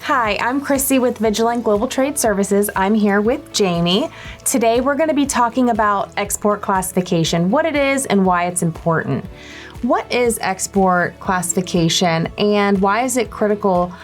Hi, I'm Christy with Vigilant Global Trade Services. I'm here with Jamie. Today we're going to be talking about export classification, what it is and why it's important. What is export classification and why is it critical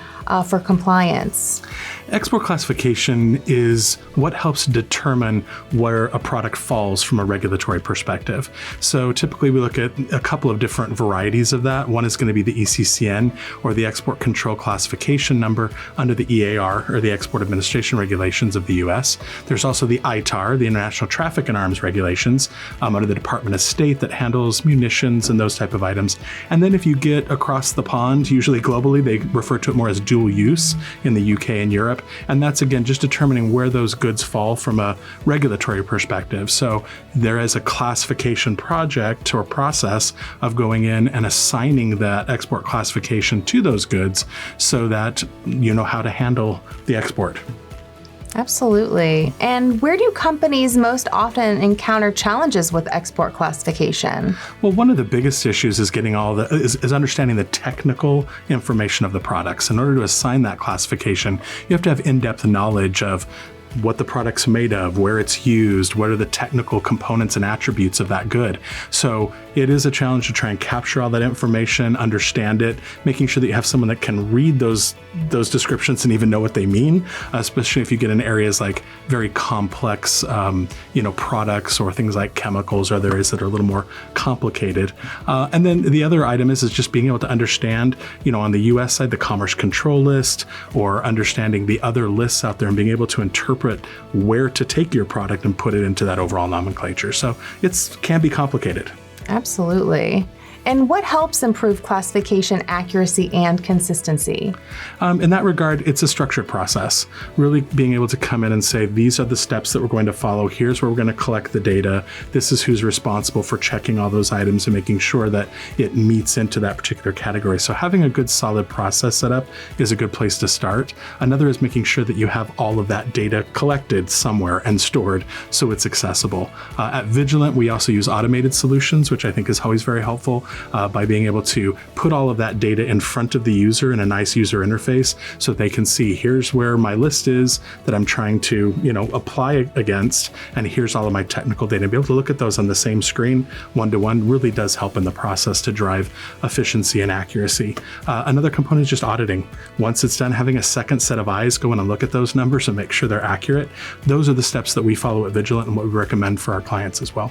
for compliance? Export classification is what helps determine where a product falls from a regulatory perspective. So typically we look at a couple of different varieties of that. One is going to be the ECCN, or the Export Control Classification Number, under the EAR, or the Export Administration Regulations of the US. There's also the ITAR, the International Traffic in Arms Regulations, under the Department of State, that handles munitions and those type of items. And then if you get across the pond, usually globally, they refer to it more as dual use in the UK and Europe. And that's, again, just determining where those goods fall from a regulatory perspective. So there is a classification project or process of going in and assigning that export classification to those goods so that you know how to handle the export. Absolutely. And where do companies most often encounter challenges with export classification? Well, one of the biggest issues is getting is understanding the technical information of the products. In order to assign that classification, you have to have in-depth knowledge of what the product's made of, where it's used, what are the technical components and attributes of that good. So it is a challenge to try and capture all that information, understand it, making sure that you have someone that can read those descriptions and even know what they mean, especially if you get in areas like very complex, products or things like chemicals or other areas that are a little more complicated. And then the other item is just being able to understand, on the US side, the Commerce Control List, or understanding the other lists out there and being able to interpret where to take your product and put it into that overall nomenclature. So it can be complicated. Absolutely. And what helps improve classification accuracy and consistency? In that regard, it's a structured process. Really being able to come in and say, these are the steps that we're going to follow. Here's where we're going to collect the data. This is who's responsible for checking all those items and making sure that it meets into that particular category. So having a good solid process set up is a good place to start. Another is making sure that you have all of that data collected somewhere and stored so it's accessible. At Vigilant, we also use automated solutions, which I think is always very helpful. By being able to put all of that data in front of the user in a nice user interface so they can see, here's where my list is that I'm trying to, apply against, and here's all of my technical data. And be able to look at those on the same screen, one-to-one, really does help in the process to drive efficiency and accuracy. Another component is just auditing. Once it's done, having a second set of eyes go in and look at those numbers and make sure they're accurate. Those are the steps that we follow at Vigilant and what we recommend for our clients as well.